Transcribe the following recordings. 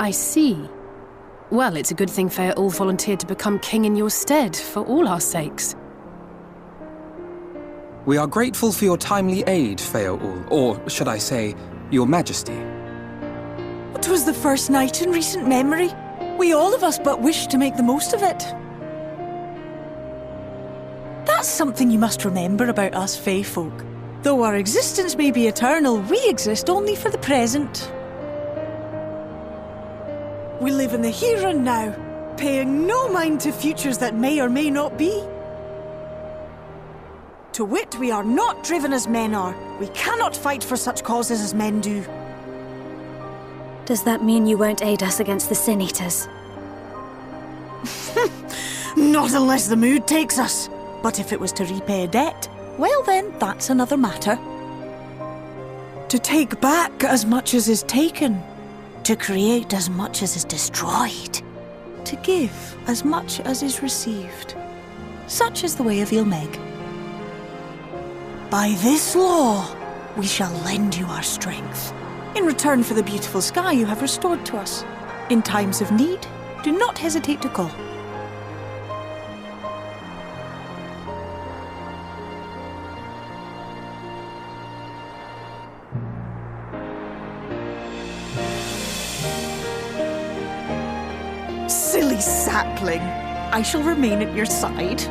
I see. Well, it's a good thing Feaul volunteered to become king in your stead, for all our sakes. We are grateful for your timely aid, Feaul, or should I say, your majesty. 'Twas the first night in recent memory. We all of us but wished to make the most of it. That's something you must remember about us Fae folk. Though our existence may be eternal, we exist only for the present. We live in the here and now, paying no mind to futures that may or may not be. To wit, we are not driven as men are. We cannot fight for such causes as men do. Does that mean you won't aid us against the Sin Eaters? Not unless the mood takes us. But if it was to repay a debt, well then, that's another matter. To take back as much as is taken. To create as much as is destroyed. To give as much as is received. Such is the way of Ilmeg. By this law, we shall lend you our strength, in return for the beautiful sky you have restored to us. In times of need, do not hesitate to call. Silly sapling, I shall remain at your side.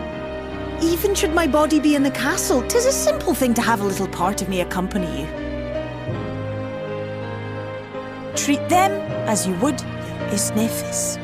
Even should my body be in the castle, 'tis a simple thing to have a little part of me accompany you. Treat them as you would your Isnefis.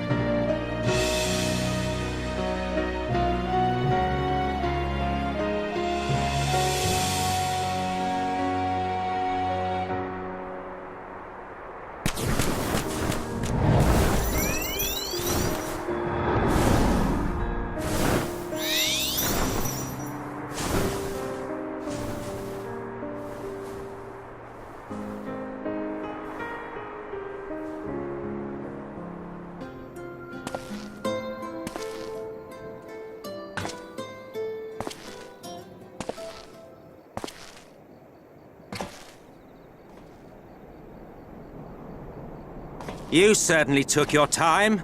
You certainly took your time.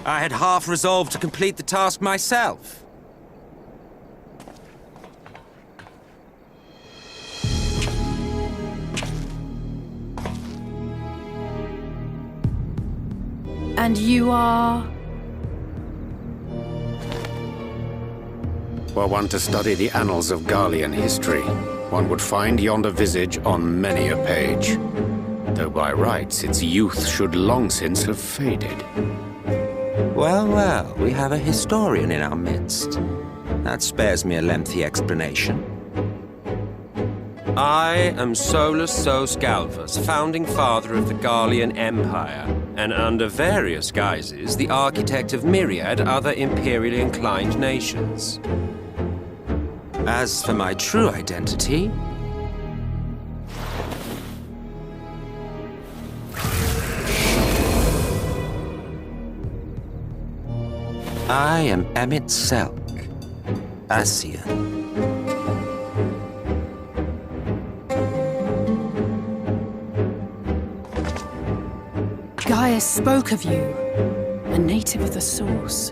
I had half resolved to complete the task myself. And you are... Were one to study the annals of Garlean history, one would find yonder visage on many a page. Though by rights its youth should long since have faded. Well, well, we have a historian in our midst. That spares me a lengthy explanation. I am Solus Sos Galvus, founding father of the Garlean Empire, and under various guises, the architect of myriad other imperially inclined nations. As for my true identity, I am Emet Selk, Asian. Gaius spoke of you, a native of the Source.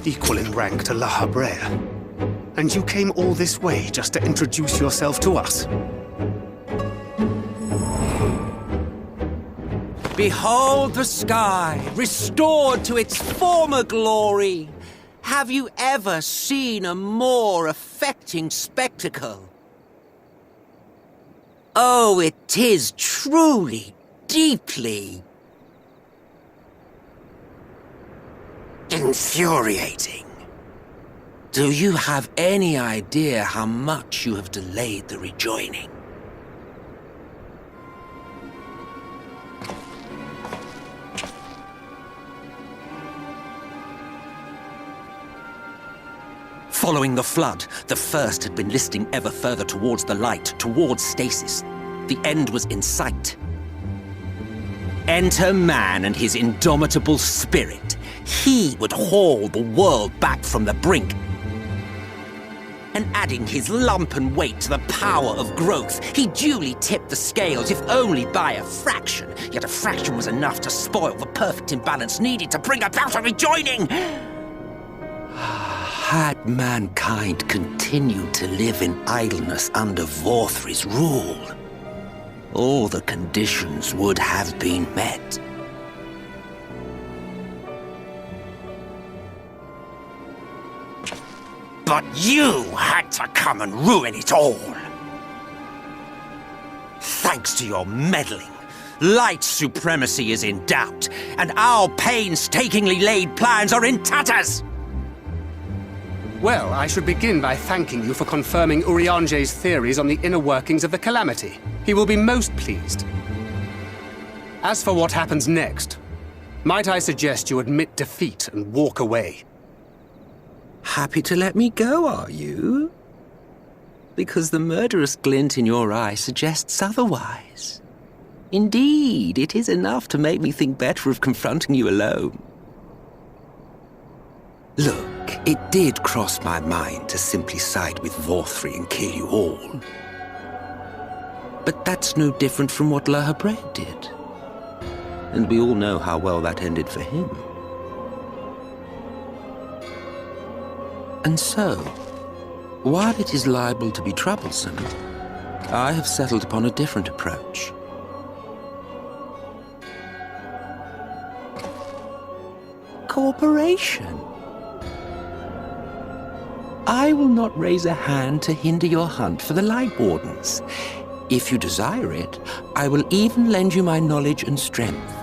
Equal in rank to La Habrea. And you came all this way just to introduce yourself to us? Behold the sky, restored to its former glory. Have you ever seen a more affecting spectacle? Oh, it is truly, deeply infuriating. Do you have any idea how much you have delayed the rejoining? Following the flood, the first had been listing ever further towards the light, towards stasis. The end was in sight. Enter man and his indomitable spirit. He would haul the world back from the brink. and adding his lump and weight to the power of growth, he duly tipped the scales, if only by a fraction. Yet a fraction was enough to spoil the perfect imbalance needed to bring about a rejoining. Had mankind continued to live in idleness under Vorthri's rule, all the conditions would have been met. But you had to come and ruin it all. Thanks to your meddling, light supremacy is in doubt, and our painstakingly laid plans are in tatters! Well, I should begin by thanking you for confirming Urianger's theories on the inner workings of the Calamity. He will be most pleased. As for what happens next, might I suggest you admit defeat and walk away? Happy to let me go, are you? Because the murderous glint in your eye suggests otherwise. Indeed, it is enough to make me think better of confronting you alone. Look, it did cross my mind to simply side with Vorthri and kill you all. But that's no different from what La Habrea did. And we all know how well that ended for him. And so, while it is liable to be troublesome, I have settled upon a different approach. Cooperation. I will not raise a hand to hinder your hunt for the Light Wardens. If you desire it, I will even lend you my knowledge and strength.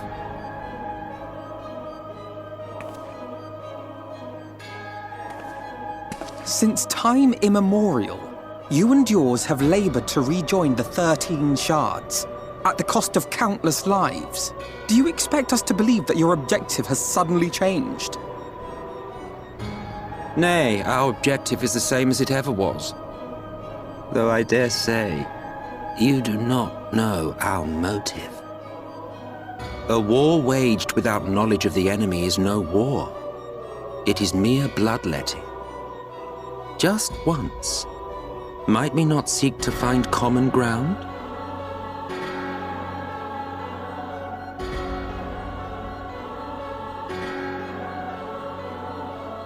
Since time immemorial, you and yours have labored to rejoin the 13 shards, at the cost of countless lives. Do you expect us to believe that your objective has suddenly changed? Nay, our objective is the same as it ever was. Though I dare say, you do not know our motive. A war waged without knowledge of the enemy is no war. It is mere bloodletting. Just once, might we not seek to find common ground?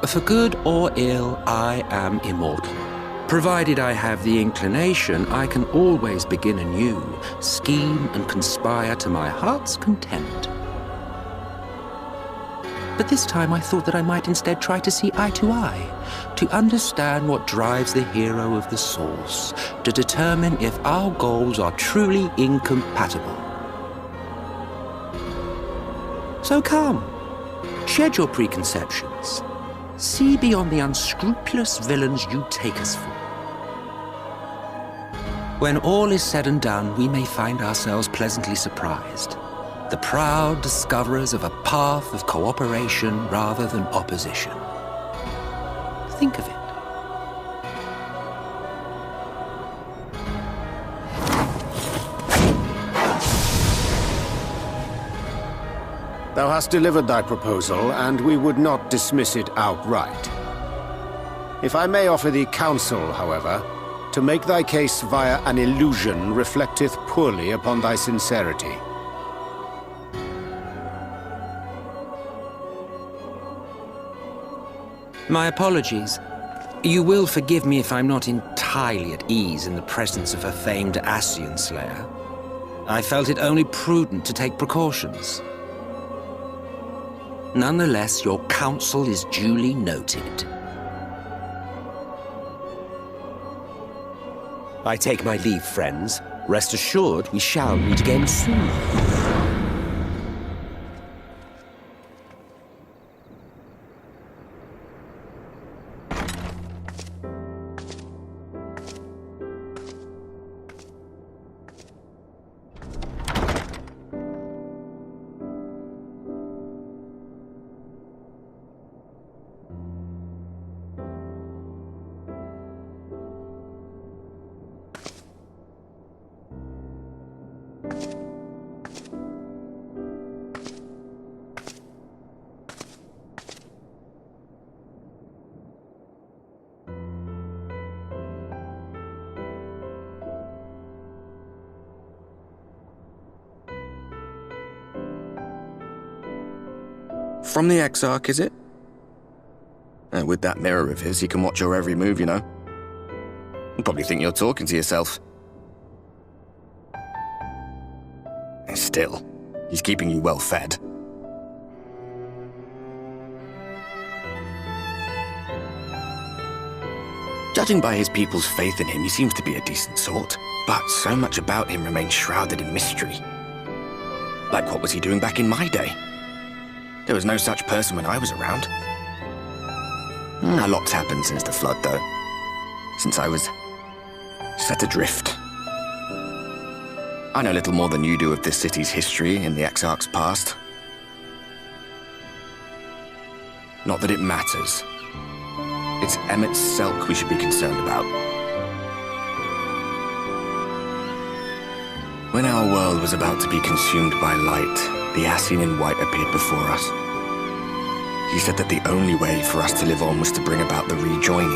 For good or ill, I am immortal. Provided I have the inclination, I can always begin anew, scheme and conspire to my heart's content. But this time I thought that I might instead try to see eye to eye, to understand what drives the hero of the Source, to determine if our goals are truly incompatible. So come, shed your preconceptions. See beyond the unscrupulous villains you take us for. When all is said and done, we may find ourselves pleasantly surprised. The proud discoverers of a path of cooperation rather than opposition. Think of it. Thou hast delivered thy proposal, and we would not dismiss it outright. If I may offer thee counsel, however, to make thy case via an illusion reflecteth poorly upon thy sincerity. My apologies. You will forgive me if I'm not entirely at ease in the presence of a famed Ascian Slayer. I felt it only prudent to take precautions. Nonetheless, your counsel is duly noted. I take my leave, friends. Rest assured, we shall meet again soon. From the Exarch, is it? With that mirror of his, he can watch your every move, you know. You'll probably think you're talking to yourself. And still, he's keeping you well fed. Judging by his people's faith in him, he seems to be a decent sort. But so much about him remains shrouded in mystery. Like, what was he doing back in my day? There was no such person when I was around. A lot's happened since the flood, though. Since I was set adrift. I know little more than you do of this city's history and the Exarch's past. Not that it matters. It's Emet's Selk we should be concerned about. When our world was about to be consumed by light, the Ascian in white appeared before us. He said that the only way for us to live on was to bring about the rejoining.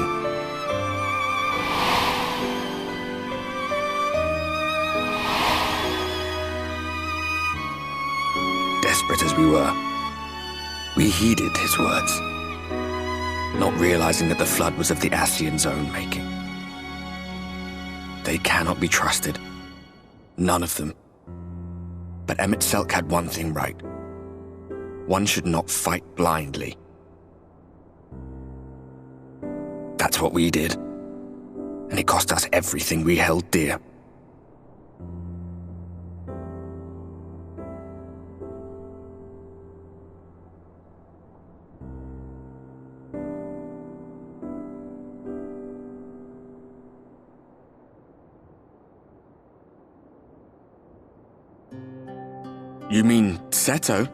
Desperate as we were, we heeded his words, not realizing that the flood was of the Ascian's own making. They cannot be trusted. None of them. But Emet Selk had one thing right. One should not fight blindly. That's what we did. And it cost us everything we held dear. You mean Seto?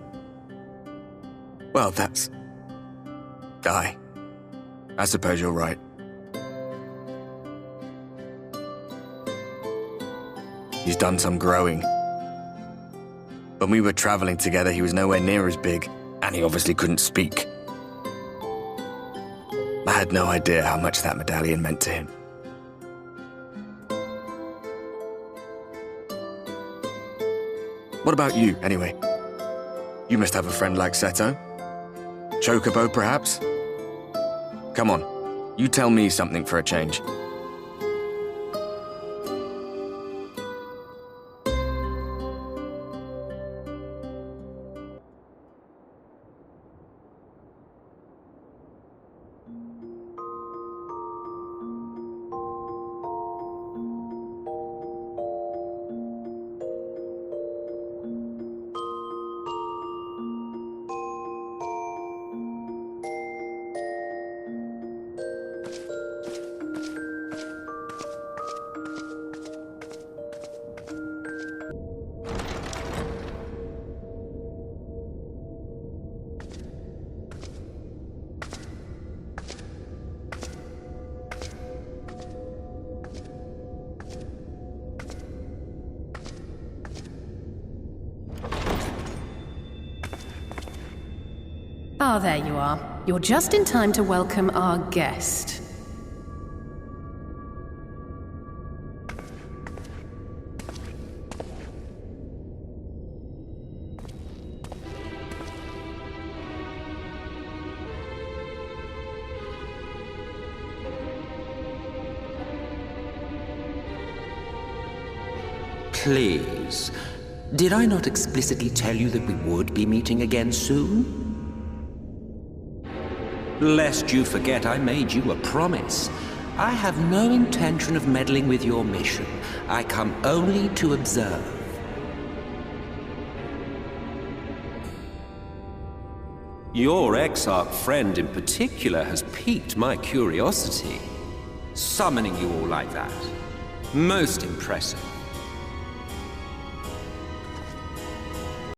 Well, that's... I suppose you're right. He's done some growing. When we were traveling together, he was nowhere near as big, and he obviously couldn't speak. I had no idea how much that medallion meant to him. What about you, anyway? You must have a friend like Seto. Chocobo, perhaps? Come on, you tell me something for a change. Ah, there you are. You're just in time to welcome our guest. Please. Did I not explicitly tell you that we would be meeting again soon? Lest you forget, I made you a promise. I have no intention of meddling with your mission. I come only to observe. Your Exarch friend in particular has piqued my curiosity. Summoning you all like that. Most impressive.